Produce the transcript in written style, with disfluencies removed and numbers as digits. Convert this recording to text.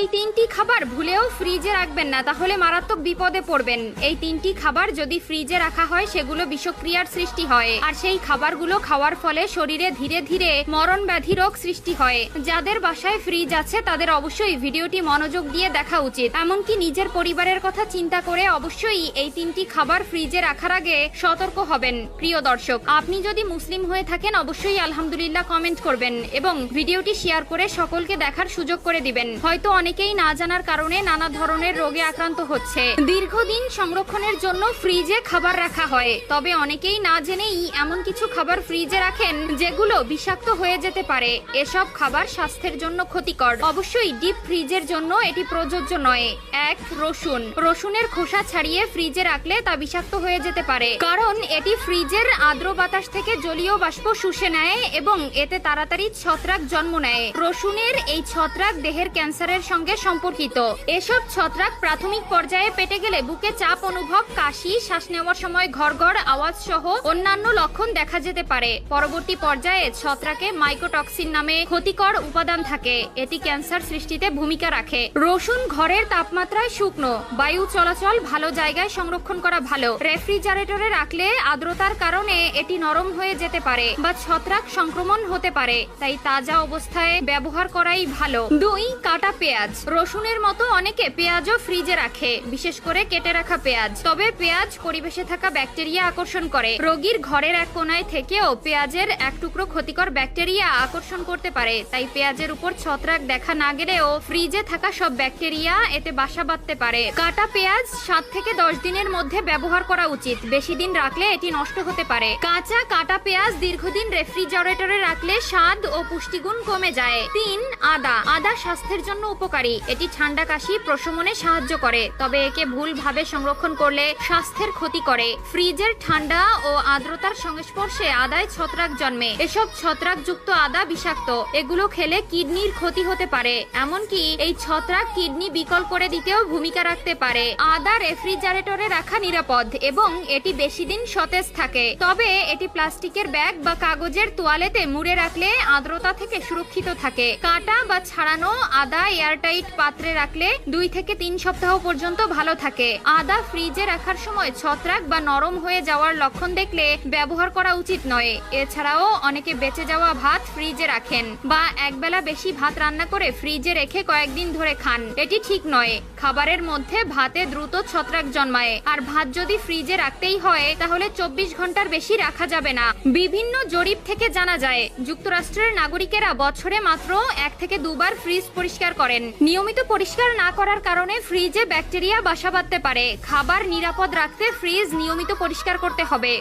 এই তিনটি খাবার ভুলেও ফ্রিজে রাখবেন না, তাহলে মারাত্মক বিপদে পড়বেন। এই তিনটি খাবার যদি ফ্রিজে রাখা হয় সেগুলো বিষক্রিয়ার সৃষ্টি হয়, আর সেই খাবারগুলো খাওয়ার ফলে শরীরে ধীরে ধীরে মরণ ব্যাধি রোগ সৃষ্টি হয়। যাদের বাসায় ফ্রিজ আছে তাদের অবশ্যই ভিডিওটি মনোযোগ দিয়ে দেখা উচিত। এমনকি নিজের পরিবারের কথা চিন্তা করে অবশ্যই এই তিনটি খাবার ফ্রিজে রাখার আগে সতর্ক হবেন। প্রিয় দর্শক, আপনি যদি মুসলিম হয়ে থাকেন অবশ্যই আলহামদুলিল্লাহ কমেন্ট করবেন এবং ভিডিওটি শেয়ার করে সকলকে দেখার সুযোগ করে দিবেন। হয়তো অনেকেই না জানার কারণে নানা ধরনের রোগে আক্রান্ত হচ্ছে। দীর্ঘদিন সংরক্ষণের জন্য ফ্রিজে খাবার রাখা হয়, তবে অনেকেই না জেনেই এমন কিছু খাবার ফ্রিজে রাখেন যেগুলো বিষাক্ত হয়ে যেতে পারে। এসব খাবার স্বাস্থ্যের জন্য ক্ষতিকর। অবশ্যই ডিপ ফ্রিজের জন্য এটি প্রযোজ্য নয়। 1. রসুন। রসুনের খোসা ছাড়িয়ে ফ্রিজে রাখলে তা বিষাক্ত হয়ে যেতে পারে, কারণ এটি ফ্রিজের আর্দ্র বাতাস থেকে জলীয় বাষ্প শুষে নেয় এবং এতে তাড়াতাড়ি ছত্রাক জন্ম নেয়। রসুনের এই ছত্রাক দেহের ক্যান্সারের সঙ্গে সম্পর্কিত। এসব ছত্রাক প্রাথমিক পর্যায়ে পেটে গেলে বুকে চাপ অনুভব, কাশি, শ্বাস নেওয়ার সময় ঘড়ঘড় আওয়াজ সহ অন্যান্য লক্ষণ দেখা যেতে পারে। পরবর্তী পর্যায়ে ছত্রাকে মাইকোটক্সিন নামে ক্ষতিকর উপাদান থাকে, এটি ক্যান্সার সৃষ্টিতে ভূমিকা রাখে। রসুন ঘরের তাপমাত্রায় শুকনো, বায়ু চলাচল ভালো জায়গায় সংরক্ষণ করা ভালো। রেফ্রিজারেটরে রাখলে আর্দ্রতার কারণে এটি নরম হয়ে যেতে পারে বা ছত্রাক সংক্রমণ হতে পারে, তাই তাজা অবস্থায় ব্যবহার করাই ভালো। 2. কাটা পেঁয়াজ। রসুনের মতো অনেকে পেঁয়াজও ফ্রিজে রাখে, বিশেষ করে কেটে রাখা পেঁয়াজ। তবে পেঁয়াজ পরিবেশে থাকা ব্যাকটেরিয়া আকর্ষণ করে। রোগীর ঘরের এক কোনায় থেকেও পেঁয়াজের এক টুকরো ক্ষতিকর ব্যাকটেরিয়া আকর্ষণ করতে পারে, তাই পেঁয়াজের উপর ছত্রাক দেখা না গেলেও ফ্রিজে থাকা সব ব্যাকটেরিয়া এতে বাসা বাঁধতে পারে। কাটা পেঁয়াজ 7 থেকে 10 দিনের মধ্যে ব্যবহার করা উচিত, বেশি দিন রাখলে এটি নষ্ট হতে পারে। কাঁচা কাটা পেঁয়াজ দীর্ঘদিন রেফ্রিজারেটরে রাখলে স্বাদ ও পুষ্টিগুণ কমে যায়। 3. আদা। আদা স্বাস্থ্যের জন্য উপকারী, এটি ঠান্ডা কাশি প্রশমনে সাহায্য করে, তবে একে ভুলভাবে সংরক্ষণ করলে স্বাস্থ্যের ক্ষতি করে। ফ্রিজের ঠান্ডা ও আর্দ্রতার সংস্পর্শে আদায় ছত্রাক জন্মে। এসব ছত্রাকযুক্ত আদা বিষাক্ত, এগুলো খেলে কিডনির ক্ষতি হতে পারে, এমনকি এই ছত্রাক কিডনি বিকল করে দিতেও ভূমিকা রাখতে পারে। আদা রেফ্রিজারেটরে রাখা নিরাপদ এবং এটি বেশি দিন সতেজ থাকে, তবে এটি প্লাস্টিকের ব্যাগ বা কাগজের তোয়ালেতে মুড়ে রাখলে আর্দ্রতা থেকে সুরক্ষিত থাকে। কাটা বা ছাড়ানো আদা এয়ারটাইট পাত্রে রাখলে 2 থেকে 3 সপ্তাহ পর্যন্ত ভালো থাকে। আদা ফ্রিজে রাখার সময় ছত্রাক বা নরম হয়ে যাওয়ার লক্ষণ দেখলে ব্যবহার করা উচিত নয়। এছাড়াও অনেকে বেঁচে যাওয়া ভাত ফ্রিজে রাখেন বা একবেলা বেশি ভাত রান্না করে ফ্রিজে রেখে কয়েকদিন ধরে খান, এটি ঠিক নয়। খাবারের মধ্যে ভাতে দ্রুত ছত্রাক জন্মায়, আর ভাত যদি ফ্রিজে রাখতেই হয় তাহলে 24 ঘন্টার বেশি রাখা যাবে না। বিভিন্ন জরিপ থেকে জানা যায় যুক্তরাষ্ট্রের নাগরিকেরা বছরে মাত্র 1 থেকে 2 বার ফ্রিজ পরিষ্কার করেন। নিয়মিত পরিষ্কার না করার কারণে ফ্রিজে ব্যাকটেরিয়া বাসা বাঁধতে পারে। খাবার নিরাপদ রাখতে ফ্রিজ নিয়মিত পরিষ্কার করতে হবে।